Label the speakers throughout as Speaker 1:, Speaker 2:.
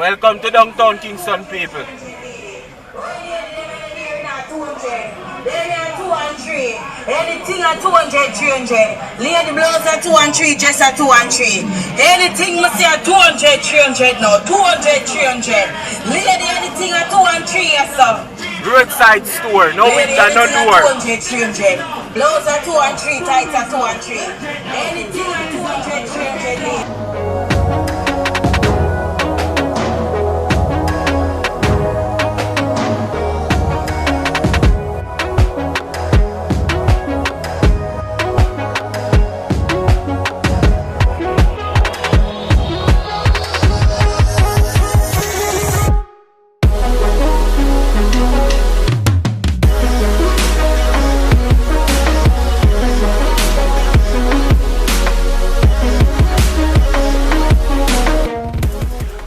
Speaker 1: Welcome to downtown Kingston, people.
Speaker 2: Then are 2 and 3. Anything at 200, 300. Lady blouse at 2 and 3, dress at 2 and 3. Anything must say at 200, 300 now. 200, 300. Lady, anything at 2 and 3, yes sir.
Speaker 1: Roadside store, no window, no door.
Speaker 2: 200, 300. Blouse at 2 and 3, tights at 2 and 3. Anything at 200, 300, lady.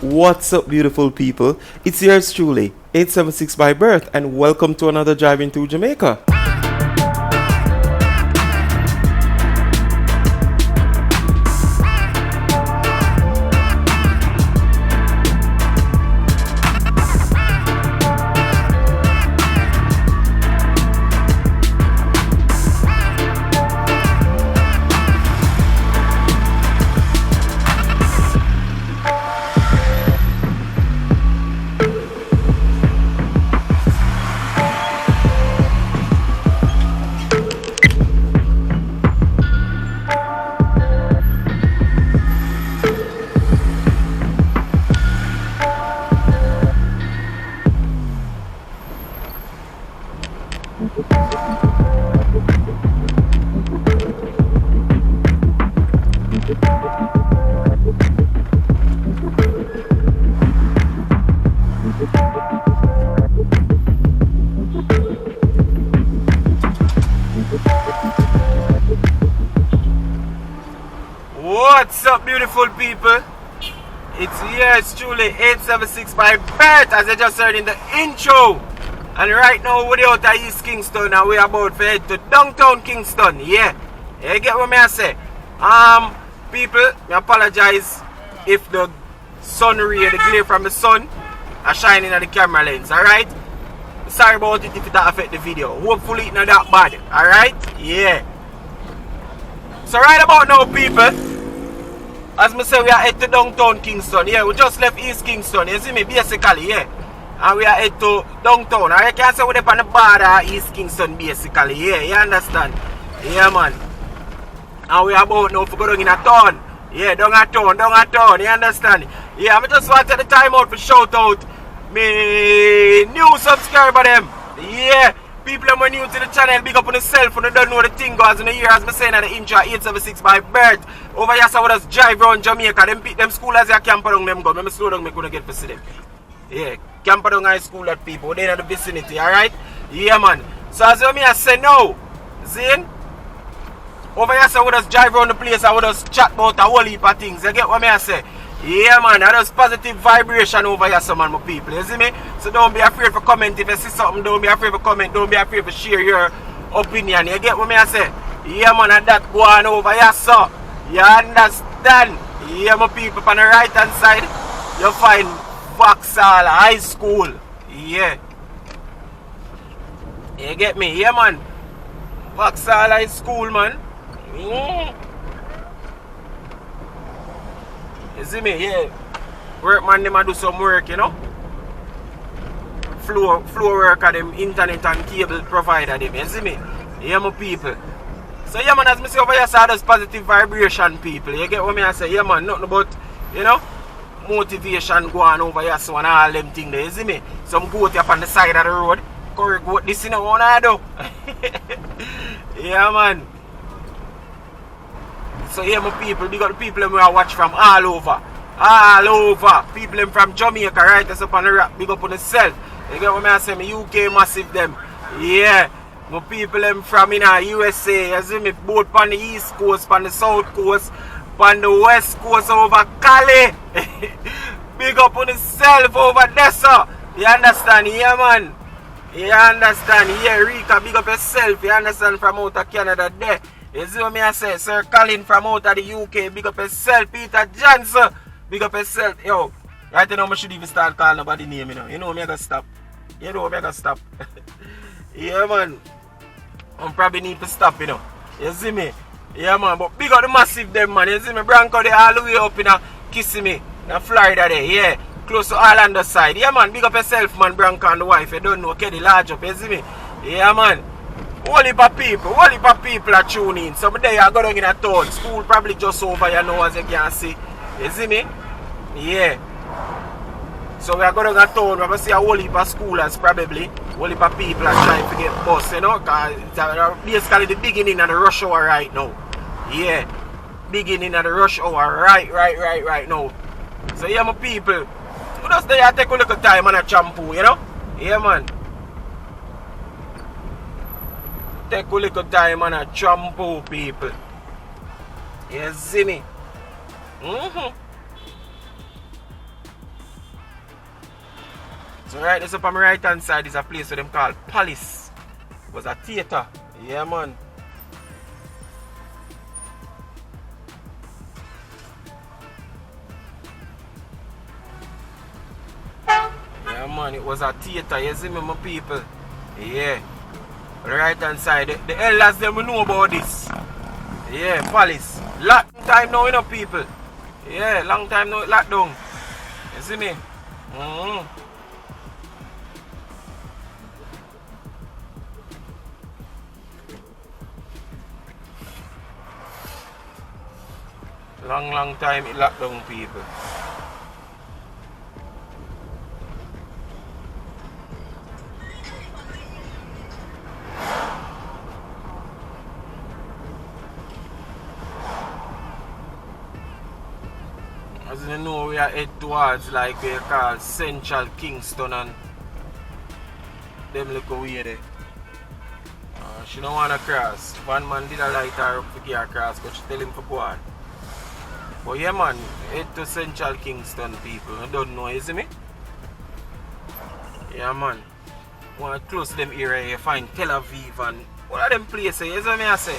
Speaker 3: What's up, beautiful people? It's yours truly, 876 by birth, and welcome to another drive into Jamaica.
Speaker 1: What's up, beautiful people? It's yours truly, 876 by birth, as I just heard in the intro. And right now we're out of East Kingston and we're about to head to downtown Kingston. Yeah, you get what I say? People, I apologize if the sun ray, the glare from the sun are shining at the camera lens, alright? Sorry about it if it affect the video. Hopefully it's not that bad, alright? Yeah. So right about now, people, as I say, we are head to downtown Kingston. Yeah, we just left East Kingston, you see me, basically, yeah. And we are head to downtown. I can say we're on the border East Kingston, basically, yeah, you understand? Yeah, man. And we are about now to go down in a town. Yeah, down a town, you understand? Yeah, I just want to take the time out to shout out me new subscriber them. Yeah. People who are new to the channel, big up on yourself when you don't know the thing goes in the year, as I saying at the intro, 876 by birth. Over here, so we just drive around Jamaica. Them pick them school as they camp around them go. Let me slow down, I couldn't get to see them. Yeah, camp around high school that people, they're in the vicinity, alright? Yeah, man. So as I say now, see? Over here, so we just drive around the place and we just chat about a whole heap of things. You get what I say? Yeah, man, that's positive vibration over here, some of my people, you see me? So don't be afraid to comment. If you see something, don't be afraid to comment. Don't be afraid to share your opinion. You get what I say? Yeah, man, and that go on over here, so you understand? Yeah, my people, on the right hand side, you find Vauxhall High School. Yeah. You get me? Yeah, man. Vauxhall High School, man. You see me? Yeah. Workman, them a do some work, you know. Floor work at them, internet and cable provider them. You see me? Yeah, my people. So yeah, man, as me say over here, so there's positive vibration, people. You get what I say? Yeah, man, nothing about, you know, motivation going over here, so and all them things there. You see me? Some goat up on the side of the road. Curry goat, this you know what I do. Yeah, man. So yeah, my people, big up the people who are watch from all over. All over. People them from Jamaica, right? That's up on the rock, big up on yourself. You get what I say? Me UK massive them. Yeah. My people them from USA. You see me? Both on the east coast, on the south coast, on the west coast over Cali. Big up on yourself over there, sir. You understand? Yeah, man. You understand? Yeah, Rika, big up yourself. You understand? From out of Canada there. You see what I say? Sir Colin from out of the UK, big up yourself. Peter Johnson, big up yourself. Yo, Right now, I should even start calling nobody name, you know. You know me, I gotta stop. You know me, I gotta stop. Yeah, man. I probably need to stop, you know. You see me? Yeah, man. But big up the massive them, man. You see me? Branco, they all the way up in a Kissimmee, in Florida there. Yeah. Close to Orlando side. Yeah, man. Big up yourself, man. Branco and the wife. You don't know. Okay, the large up. You see me? Yeah, man. Whole heap of people are tuning in. Some day I go down in a town. School probably just over, you know, as you can see. You see me? Yeah. So we are going to a town. We're going to see a whole heap of schoolers probably. Whole heap of people are trying to get bus, you know. Because it's basically the beginning of the rush hour right now. Yeah. Beginning of the rush hour right now. So yeah, my people. We just there take a little time and a shampoo, you know. Yeah, man. Take a little time and a shampoo, people. You see me? So right this up on my right hand side is a place where them called Palace. It was a theatre. Yeah, man. Yeah, man, it was a theatre. You see me, my people? Yeah. On the right hand side, the elders them will know about this. Yeah, Palace. Long time now, you know, people. Yeah, long time now, lockdown. You see me? Long time it locked down, people. As you know, we are head towards like they call Central Kingston and them LiQWYD there. She don't wanna cross. One man did a light her up to get her cross, but she tell him to go on. But yeah, man, head to Central Kingston, people. I don't know, you see me? Yeah, man. Want to close to them area, you find Tel Aviv and all of them places, you see me I say?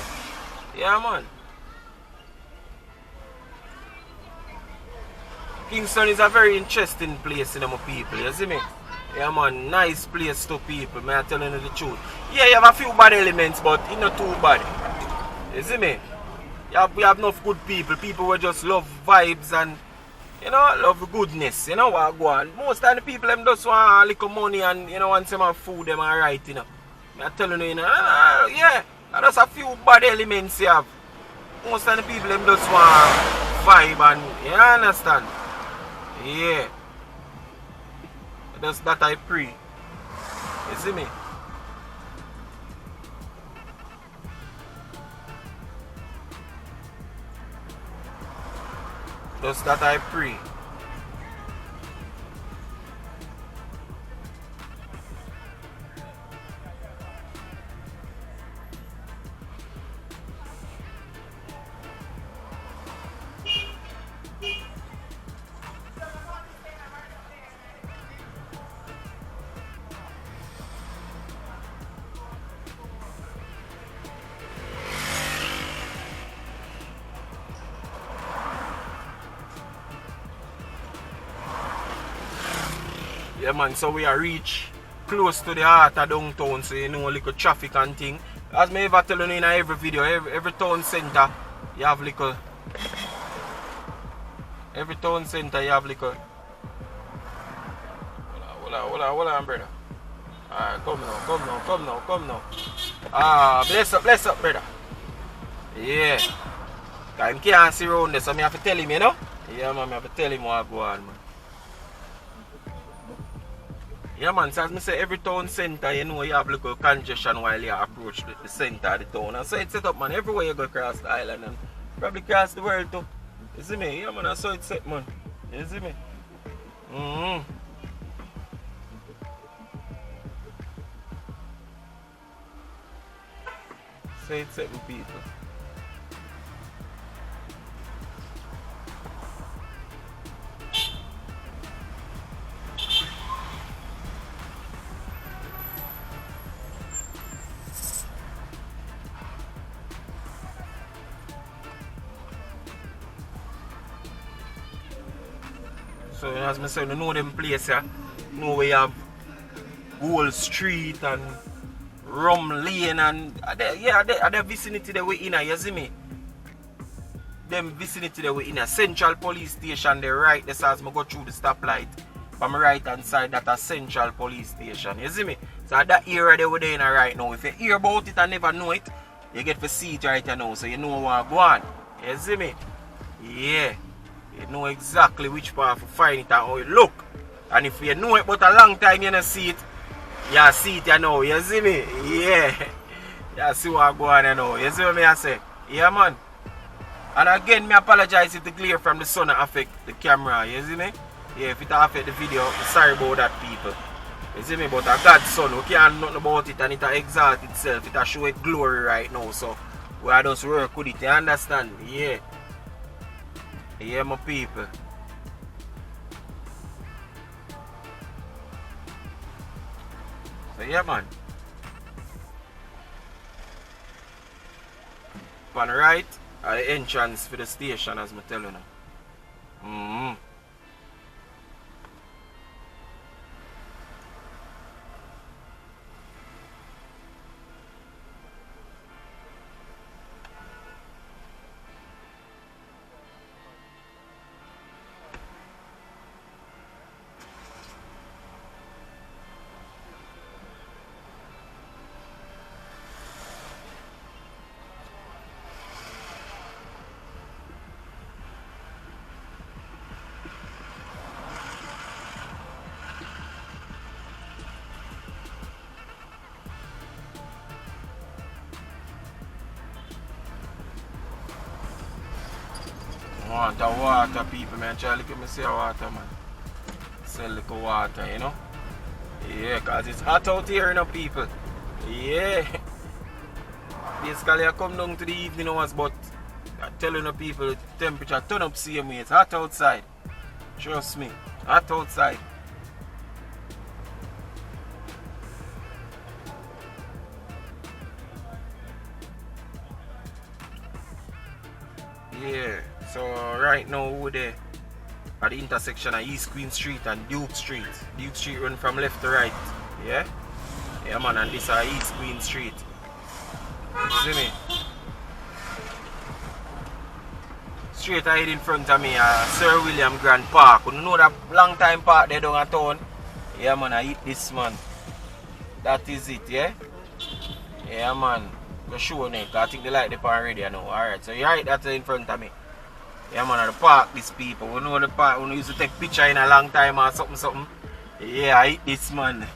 Speaker 1: Yeah, man. Kingston is a very interesting place, you know, my people, you see me? Yeah, man, nice place to people, man, I'm telling you the truth. Yeah, you have a few bad elements, but it's not too bad. You see me? We have enough good people. People who just love vibes and, you know, love goodness. You know what go on. Most of the people them just want a little money and, you know, want some of food them alright, you know. I'm telling you, you know, yeah, that's a few bad elements you have. Most of the people them just want vibe and, you understand? Yeah. That's that I pray. You see me? Just that I pray. Yeah, man, so we are reach close to the heart of downtown, so you know, little traffic and thing. As me ever tell you in every video, every town center you have little. Every town center you have little. Hold on, brother. Alright, come now. Bless up, brother. Yeah. Cause he can't see around there, so I have to tell him, you know? Yeah, man, I have to tell him what go on, man. Yeah, man, so as I say, every town center, you know, you have a little congestion while you approach the center of the town. And so it's set up, man, everywhere you go across the island and probably across the world too. You see me? Yeah, man, I saw it set, man. You see me? So it's set, people. So as I say, you know them place here. You know we have Wall Street and Rum Lane and the vicinity that we in, you see me? Them vicinity that we in a Central Police Station, they right there as I go through the stoplight. On my right hand side, that's a Central Police Station, you see me? So that area that we're in right now, if you hear about it and never know it, you get to see it right now, so you know what go on. You see me? Yeah. You know exactly which part to find it and how it look. And if you know it but a long time you don't see it, you see it you know, you see me? Yeah. You see what go on you know. You see what I say? Yeah man. And again, I apologize if the glare from the sun affect the camera, you see me? Yeah, if it affect the video, sorry about that people. You see me? But a God's son, we can't do nothing about it and it exalt itself. It show it glory right now, so we are just work with it, you understand? Yeah. Yeah, my people. So yeah man. On the right are the entrance for the station as I tell you now. I want the water people, man. Try to look at me say water, man. Sell little water, you know? Yeah, cause it's hot out here, you know, people. Yeah. Basically I come down to the evening hours, but I tell you people the temperature turn up same way. It's hot outside. Trust me. Hot outside. Yeah. So right now we're there at the intersection of East Queen Street and Duke Street. Duke Street run from left to right. Yeah? Yeah man, and this is East Queen Street. You see me? Straight ahead in front of me Sir William Grand Park. You know that long time park there down at town? Yeah man, I eat this man. That is it, yeah? Yeah man. Go show me, I think they like the park already, I know. Alright, so you're right, that's in front of me. Yeah man, at the park, these people. We know the park, we used to take picture in a long time or something. Yeah, I eat this man.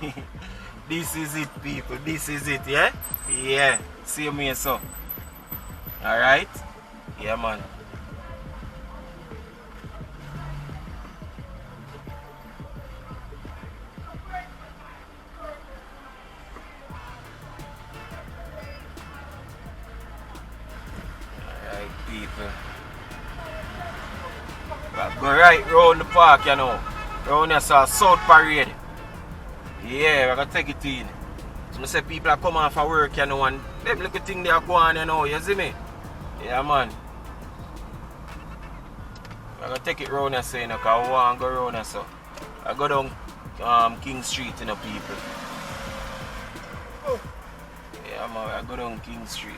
Speaker 1: This is it, people. This is it, yeah? Yeah. See me so. Alright? Yeah man. Alright people. Go right round the park, you know. Round here, so South Parade. Yeah, we're gonna take it in. So I say people are coming off of work, you know, and them little thing they are going, you know, you see me? Yeah, man. We're gonna take it round here, so, you know, because I want to go round here, so. I go down King Street, you know, people. Yeah, man, I go down King Street.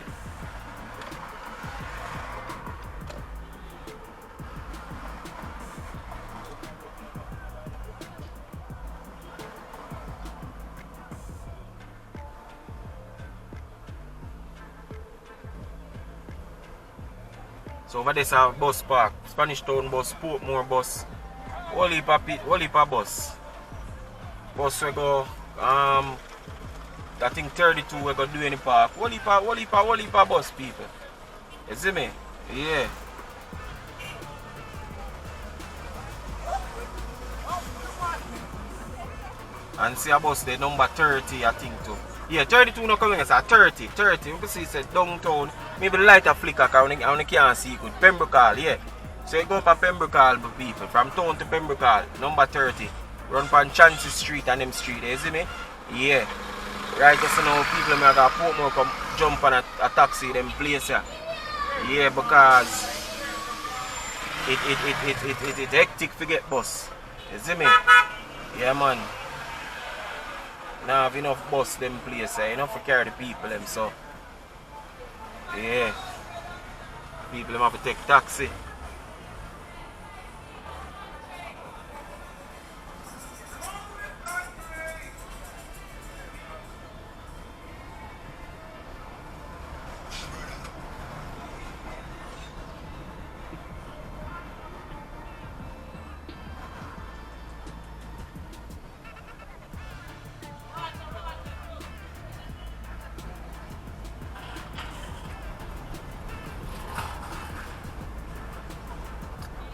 Speaker 1: So over there's a bus park, Spanish Town bus, Portmore bus, whole heap of bus. Bus we go, I think 32 we go do any park. Whole heap of bus people. You see me? Yeah. And see a bus there, number 30 I think too. Yeah, 32 no coming, it's a 30. You can see it's downtown. Maybe the light a flicker because I can't see good. Pembroke Hall, yeah. So you go for Pembroke Hall, people. From town to Pembroke Hall, number 30. Run from Chancery Street and them street, you see me? Yeah. Right, just now people may go Portmore come jump on a taxi, them place here. Yeah, because it hectic to get bus. You see me? Yeah, man. Now have enough bus them place, enough to carry the people them, so yeah. People them have to take taxi.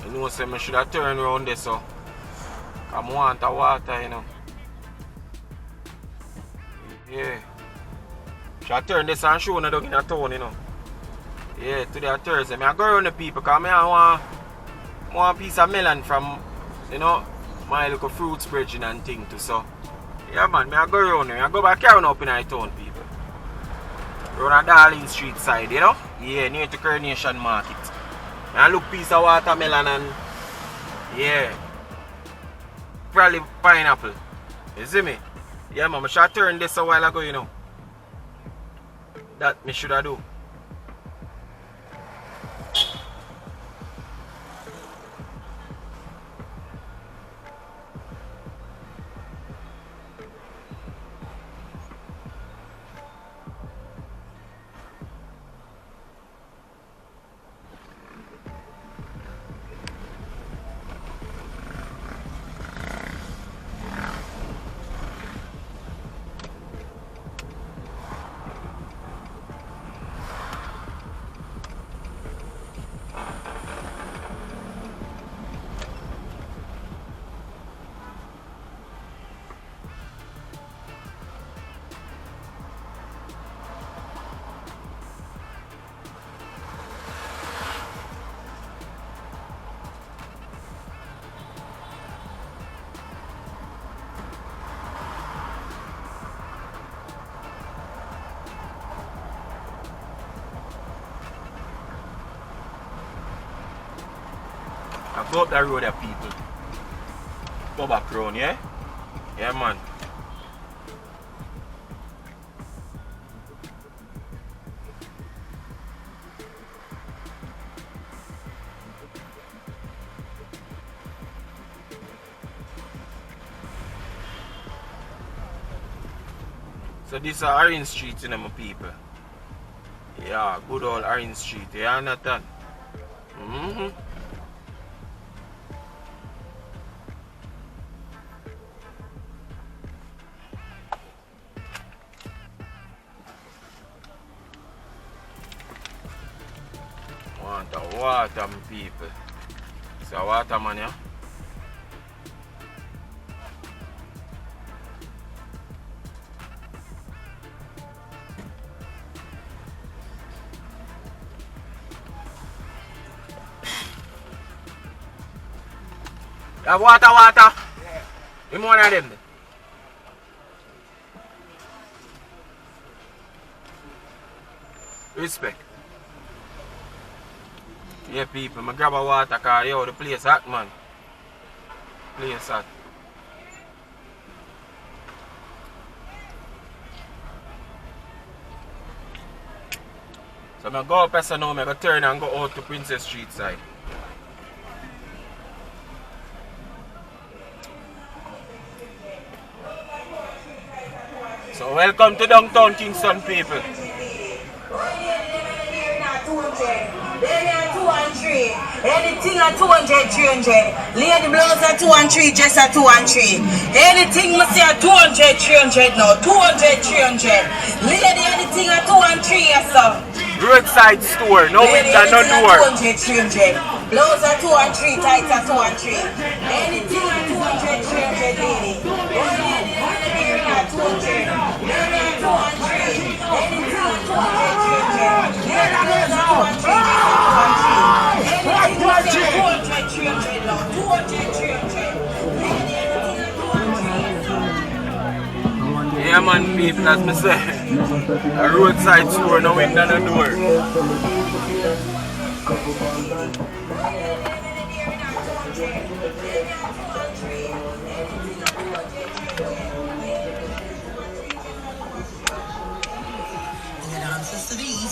Speaker 1: You know, say I should have turned around there, so I want the water, you know. Yeah. Should have turned this and show down in the town, you know. Yeah, today on Thursday. I go around the people because I want a piece of melon from, you know, my little fruit spreading and thing too. So, yeah, man, I go around there. I go back around up in the town, people. Around the Darling Street side, you know. Yeah, near to Coronation Market. I look piece of watermelon and yeah, probably pineapple. You see me? Yeah, man, I should have turned this a while ago, you know. That me should have do. I go up that road there, people. Go back round, yeah? Yeah, man. So this is Orange Street, you know, my people. Yeah, good old Orange Street, you understand? Want the water, my people. It's a water, man, yeah? You have water? Yeah. You want one of them? Respect. Yeah, people, I grab a water because yo, the place hot, man. Place hot. So I go up here now, I go turn and go out to Princess Street side. So welcome to downtown Kingston, people.
Speaker 2: Anything at 200, 300. Lady blouse at 2 and 3, just at 2 and 3. Anything must say at 200, 300 now. 200, 300. Lady, anything at 2 and 3, yes, sir.
Speaker 1: Roadside store, no window, no door.
Speaker 2: 200, 300. Blouse at 2 and 3, tights at 2 and 3. Anything at 200, 300, lady. Lady at 200. Lady at 2 and 3. Anything at 200, 300. Lady at 2 and 3, 2 and 3.
Speaker 1: Yeah, man, people, as me say, a roadside store, no window, no door.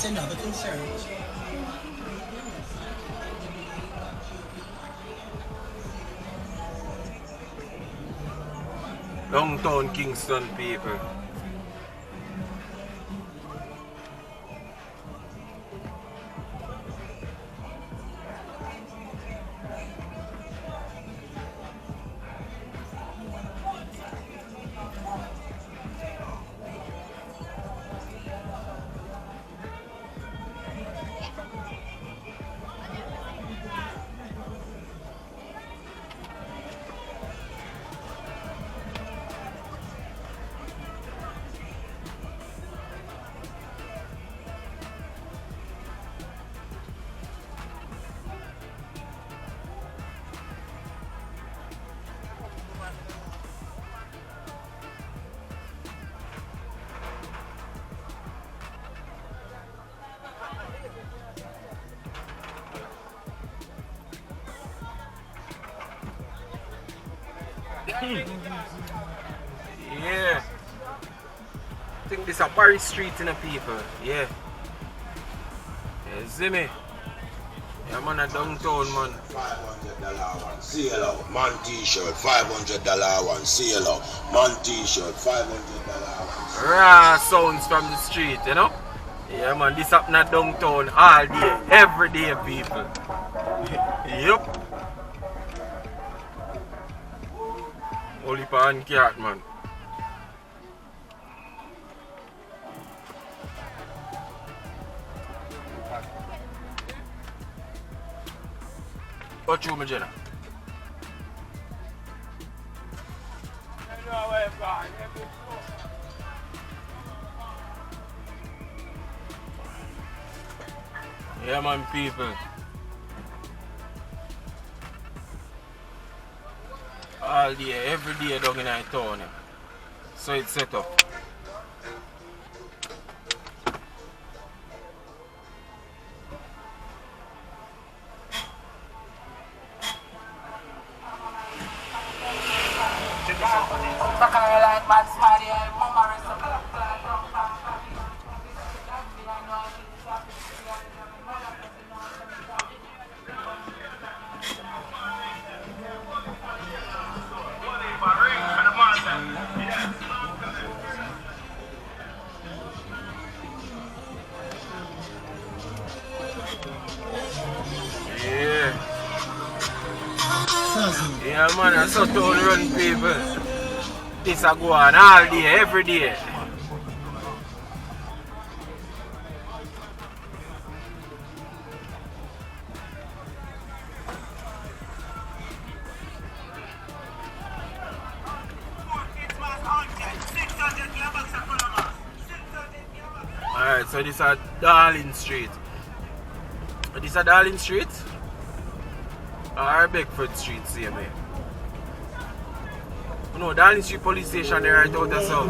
Speaker 4: that's another concern.
Speaker 1: Downtown Kingston people. Yeah. I think this is a Barry Street in the people. Yeah. Yeah, see me? Yeah, man, a downtown, man.
Speaker 5: $500 one, CLO, man t-shirt, $500 one, CLO, man t-shirt, $500 one.
Speaker 1: Raw sounds from the street, you know? Yeah, man, this happen at downtown all day, every day, people. Yup. Holy pan cat, man. What you, my Jenna? Yeah, man, people. All day, every day down in our town. So it's set up. Yeah, man, that's how town run, people. This a go on all day, every day. Alright, so this is Darling Street. This is Darling Street? Or Beckford Street, same way. No, Darling Street police station there right out of south.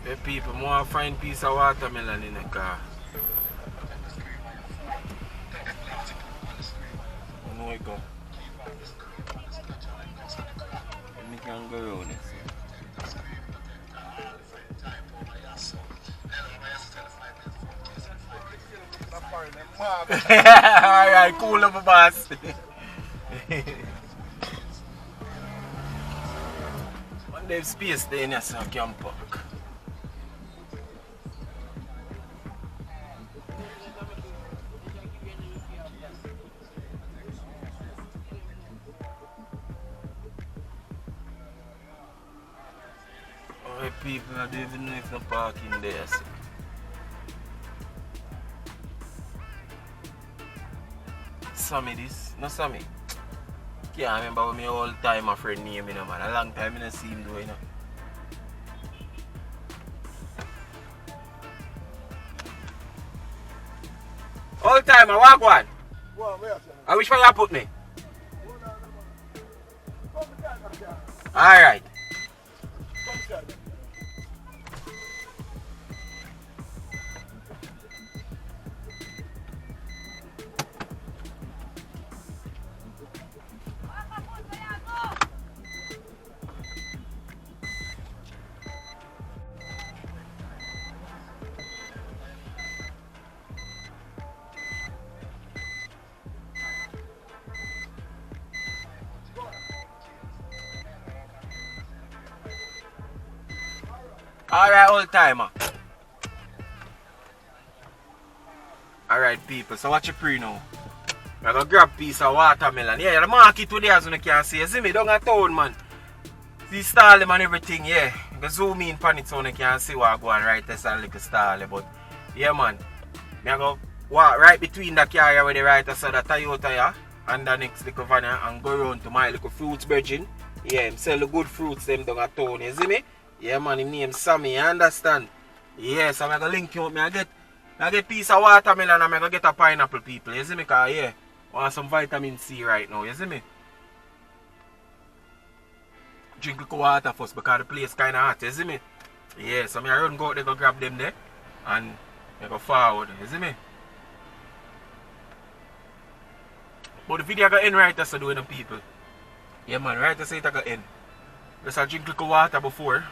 Speaker 1: The people want to find piece of watermelon in the car. No, I go. We can go around it. Alright, cool up, boss. When there's space there in here, so I can park. Alright, people, I don't even know if no parking there. So. Sammy this, no Sammy. Can't remember when my old time my friend name, you know, man. A long time I don't see him do, you know. Old time I walk one. I wish you put me. Alright. Alright, old timer. Alright, people, so what you pre now? I'm gonna grab a piece of watermelon. Yeah, the market today, as you can see. You see me down at town, man. See stall them and everything, yeah. You can zoom in on it so you can see what I go on right there's a little stall. But yeah, man. I'm gonna walk right between the car where the right side of the Toyota, yeah, and the next little van and go around to my little fruits virgin. Yeah, him sell the good fruits them down at town, you see me? Yeah, man, him name Sammy, you understand? Yeah, so I'm gonna link you up. I get a piece of watermelon and I'm gonna get a pineapple, people, you see me? Cause yeah, I want some vitamin C right now, you see me? Drink little water first because the place kinda hot, you see me? Yeah, so I run go out there, go grab them there and I go forward, you see me? But the video I got end right there, so doing them people. Yeah, man, right there, say it I got end. Just I drink little water before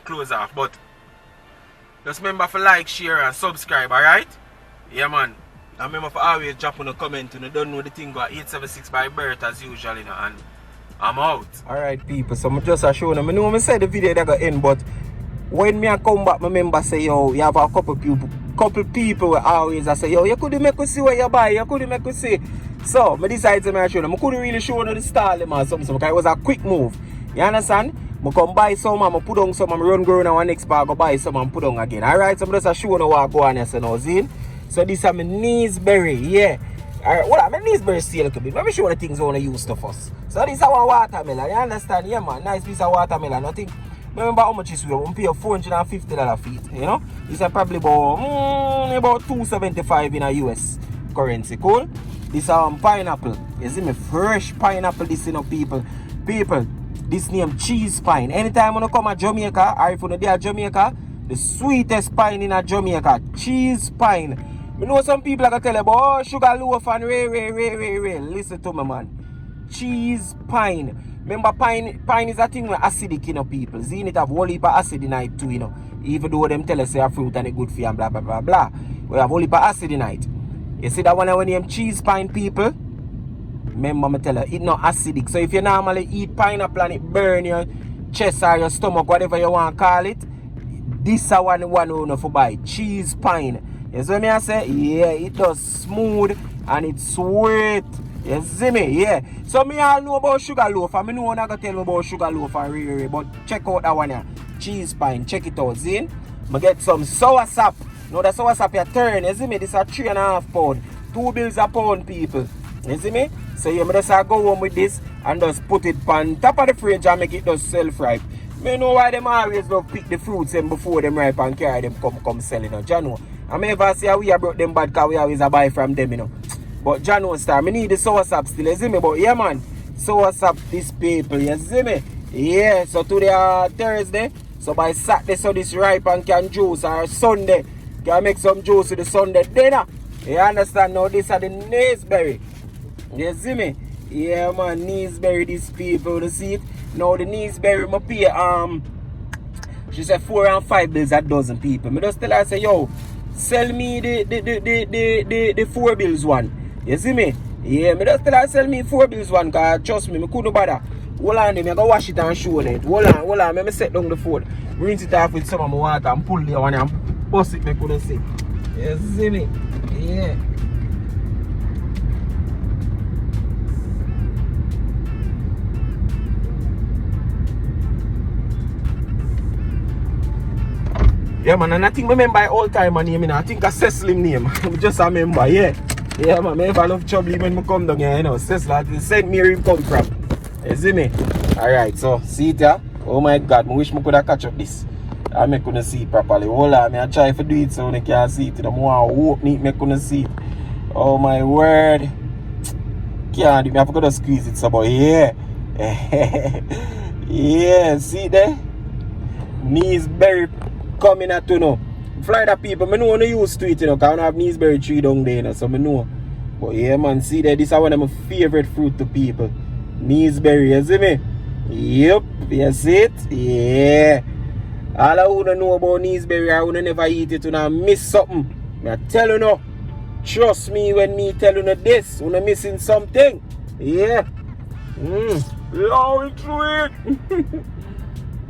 Speaker 1: close off. But just remember to like, share and subscribe, alright? Yeah, man. And remember to always drop on a comment. You don't know the thing got 876 by Bert as usual, you know, and I'm out. Alright, people, so I'm just showing them. I know I said the video that got end, but when me come back, my member say, yo, you have a couple people who always I say, yo, you couldn't make us see what you buy, you couldn't make us see. So I decided to show them. I couldn't really show them the style or something because it was a quick move. You understand? I come buy some and I put on some and I run growing and next bar go buy some and put on again. Alright, so I'm just showing you what go on here, so now, see? So this is my Neesberry, yeah. Alright, well, my Neesberry see a little bit. Let me show you the things I want to use to first. So this is our watermelon, you understand? Yeah, man, nice piece of watermelon. I think, remember how much is we pay $450 feet, you know? This is probably about $275 in a US currency, cool? This is pineapple. You see me? Fresh pineapple, this, you know, people. People, this name cheese pine. Anytime when you come to Jamaica, or if you know Jamaica, the sweetest pine in a Jamaica, cheese pine. You know some people are going to tell you about, oh, sugar loaf and ray. Listen to me, man. Cheese pine. Remember, pine is a thing with acidic, you know, people. See, it have whole heap of acid in it too, you know. Even though them tell us a fruit and it's good for you and blah, blah, blah, blah. We have whole heap of acid in it. You see that one when you cheese pine, people? Remember, I tell you, it's not acidic. So if you normally eat pineapple and it burn your chest or your stomach, whatever you want to call it, this is one you know for buy. Cheese pine. You see what I say? Yeah, it does smooth and it's sweet. You see me? Yeah. So me all know about sugar loaf. I know I'm not going to tell you about sugar loaf and rare, but check out that one here. Cheese pine. Check it out. See? I get some sour sap. Now the sour sap you turn. You see me? This is a 3.5 pound. 2 bills a pound, people. You see me? So yeah, I just go home with this and just put it on top of the fridge and make it just self-ripe. I know why them always love pick the fruits them before them ripe and carry them come selling. You know, Jano. I may never say we brought them bad because we always buy from them, you know. But Jano star, I need the sour sap still, you see me? But yeah, man, sour sap this people, you see me? Yeah, so today Thursday. So by Saturday, so this ripe and can juice, or Sunday, can make some juice with the Sunday dinner. You understand now? This are the Neesberry. You see me? Yeah, man, Neesberry, these people, you see it? Now the Neesberry, I pay, she said 4 and 5 bills a dozen people. I just tell her, say, yo, sell me the 4 bills one. You see me? Yeah, I just tell her, sell me 4 bills one, because trust me, I couldn't bother. Hold on, I'm going to wash it and show it. Hold on, let me set down the food. Rinse it off with some of my water and pull the one and bust it, I couldn't see. You see me? Yeah. Yeah, man, and I think I remember all time my name, you know. I think I Cecily name. I just remember, yeah. Yeah, man, I never love trouble when I come down here, you know. Cecily, St. Mary come from. You see me? Alright, so, see it here? Oh my God, I wish I could have catch up this. I couldn't see it properly. Hold on, I try to do it so I can see it. I want to open it, I couldn't see it. Oh my word. Can't do it, I forgot to squeeze it, so, but yeah. Yeah, see there? Neesberry coming at you know. Florida people, I know I'm used to it, you know, because I don't have Neesberry tree down there, you know, so I know. But yeah, man, see there, this is one of my favorite fruit to people. Neesberry, you see me? Yep, you see it? Yeah. All I who don't know about Neesberry, I would never eat it when I miss something. I tell you no. Trust me when me tell you this, when I'm missing something. Yeah. Yeah, it's sweet.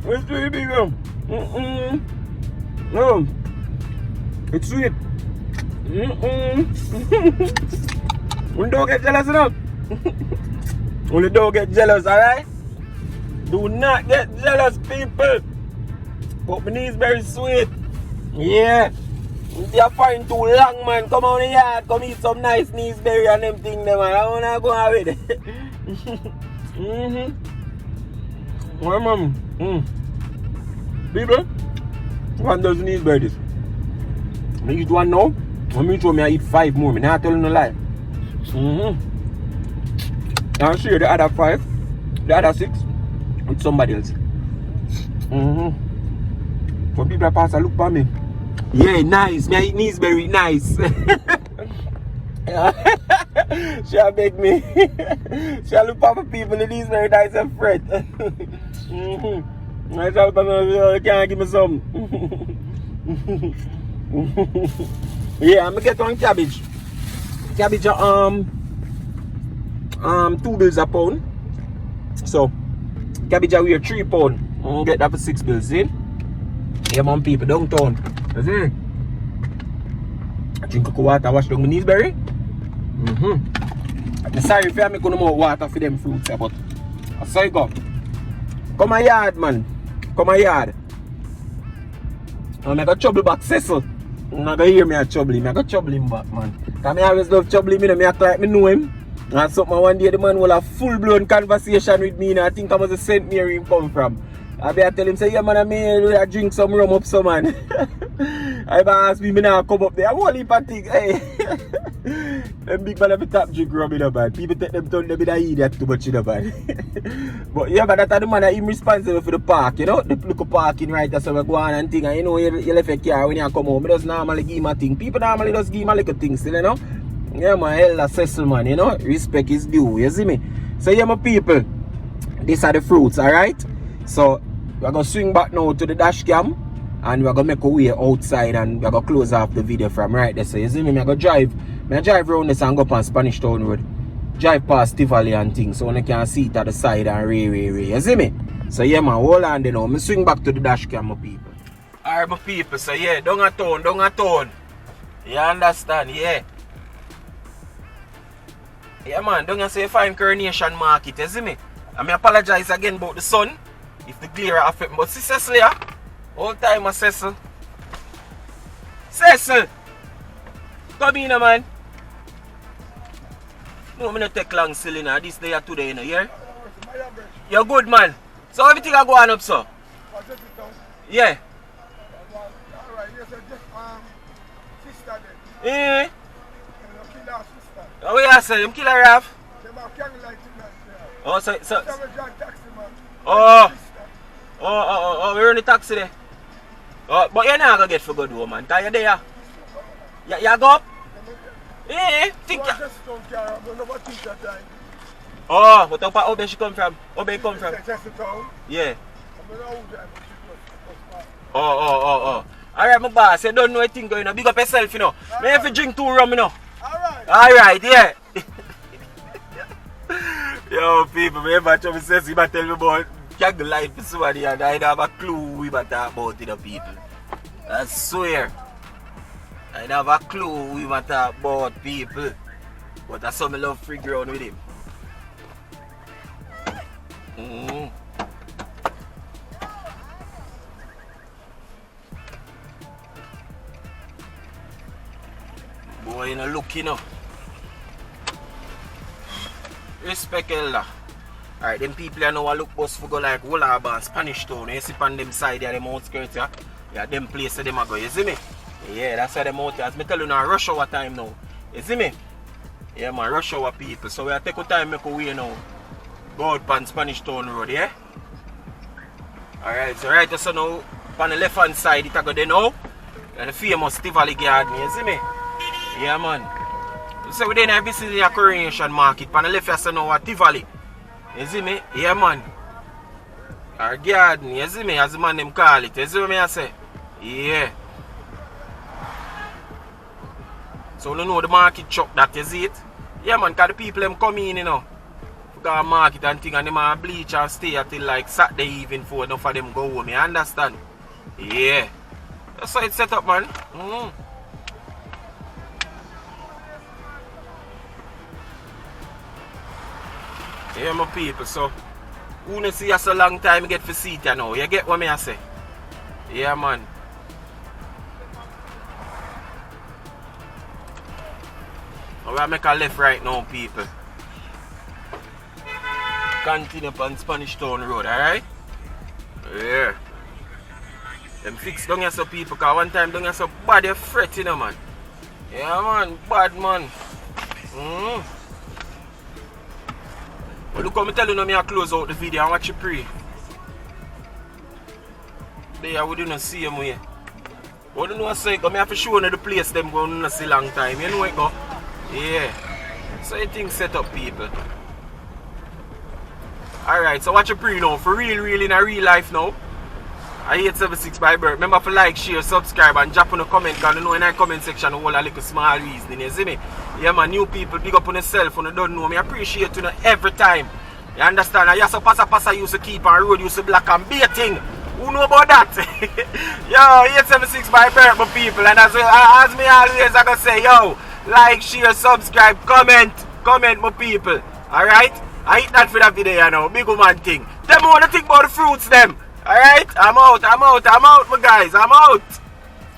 Speaker 1: It's sweet, big one. No. It's sweet. Only don't get jealous enough. Only don't get jealous, alright? Do not get jealous, people. But my knees very sweet. Yeah. If you find too long, man, come on the yard, come eat some nice kneesberry and them things, man. I wanna go out with it. Well, mom. People, one dozen kneesberries. I eat one now. When me told me I eat 5 more. Me not telling no lie. I'll share the other 5, the other 6 with somebody else. For people that pass a look for me. Yeah, nice. Me I eat kneesberry, nice. She'll beg me. She'll look for people in kneesberry nice and fret. I tell them, you can't give me some. Yeah, I'm gonna get on cabbage. Cabbage 2 bills a pound. So cabbage weigh 3 pound. I'm gonna get that for 6 bills, see? Yeah, man, people downtown. You see? I drink cocoa water, wash down my kneesberry. I'm sorry if I make no more water for them fruits, but I saw you go. Come a yard, man. Come a yard. I'm gonna trouble back Cecil. You're not gonna hear me a trouble him. I got trouble him back, man. Cause I always love trouble him, you know, I act like I know him. And something one day the man will have full-blown conversation with me, and I think I was a St. Mary him come from. I tell him, say, yeah, man, I drink some rum up, so man. I ask me now come up there. I won't leave a thing. Hey. Them big man have a top drink rum in the bad. People take them turn them in the idiot too much in the bad. But yeah, but that's the man that him responsible for the park, you know? The local parking right there, so we go on and thing. And you know, you left a car when you come home. I just normally give him a thing. People normally just give him a little thing still, you know? Yeah, my elder Cecil, man, you know? Respect is due, you see me? So yeah, my people, these are the fruits, alright? So we're going to swing back now to the dash cam, and we're going to make a way outside, and we're going to close off the video from right there. So you see me, I'm going to drive around this and go up on Spanish Town Road. Drive past Tivoli and things, so you can see it at the side and you see me? So yeah, man, hold on there now. I'm swing back to the dash cam, my people. Alright, my people, so yeah, down a town. You understand, yeah. Yeah, man, down here say you find Coronation Market, you see me? I apologize again about the sun. If the glare affect me. But see Cecil here? All time Cecil. Cecil! Come in, man. No, I'm not take long still, you know. This day or today, you know, yeah? You're good, man. So everything I go on up, so? Yeah.
Speaker 4: Alright, yes, just sister
Speaker 1: then. Oh, yeah, sir. You kill her off? Oh, so. Oh, we're in the taxi there. Oh, but you're not gonna get for good, woman. Cause you're there. You go up? Yeah, think you. Oh, what up? Where she come from? Where come from? Yeah. Oh. Alright, my boss, you don't know anything going on. Big up yourself, you know. May have to drink 2 rum, you know. Alright, yeah. Yo, people, me ever tell me says you tell me about Kang life for somebody and I don't have a clue we talk about it, people. I swear. I don't have a clue we talk about people. But that's how I love free ground with him. Boy, you know, look, you know. Respect Elder. Alright, them people you know look bus for go like Wollaba and Spanish Town. You see on them side there, them outskirts, yeah? Yeah, them places them a go, you see me? Yeah, that's why them out here. As me tell you now, rush hour time now. You see me? Yeah, man, rush hour people. So we take our time make a way now. Go out on Spanish Town Road, yeah? Alright, so right so now, on the left hand side, it a go there now. And the famous Tivoli Garden, you see me? Yeah, man. So we then visit the Coronation Market. On the left, you see now at Tivoli. You see me? Yeah, man. Our garden, you see me? As the man them call it. You see what I say? Yeah. So you know the market truck that, you see it? Yeah, man, because the people them come in, you know. Go market and thing, and them bleach and stay until like Saturday evening for enough of them go home. You understand? Yeah. That's how it's set up, man. Yeah, my people, so who not see us a long time get for seat, you know. You get what me I say? Yeah, man. I make a left right now, people. Continue on Spanish Town Road, alright? Yeah. Them fix down here so people, cause one time down here so bad you fret, you know, man. Yeah, man, bad man. But look how I tell you now, I close out the video and watch you pray. There we do not see him here. But you know what I say, I have to show you the place them going to see long time. You know it go? Yeah. So you think set up, people. Alright, so watch you pray now. For real in a real life now. I 876 by Bergs. Remember to like, share, subscribe and drop on a comment, because you know in our comment section all a little small reasoning, you see me? Yeah man, new people, big up on yourself, when you don't know me. I appreciate you know, every time. You understand? I used to pass used to keep on road, used to black and baiting. Who know about that? Yo, 876 by Bergs, my people. And as me always I gonna say, yo, like, share, subscribe, comment, my people. Alright? I hit that for that video, you know, big woman thing. Them want to think about the fruits, them. Alright, I'm out, my guys, I'm out.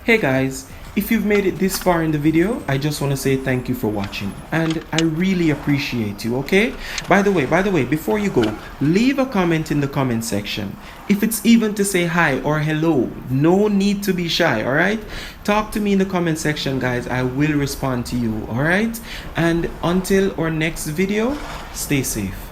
Speaker 3: Hey guys, if you've made it this far in the video, I just want to say thank you for watching. And I really appreciate you, okay? By the way, before you go, leave a comment in the comment section. If it's even to say hi or hello, no need to be shy, alright? Talk to me in the comment section, guys. I will respond to you, alright? And until our next video, stay safe.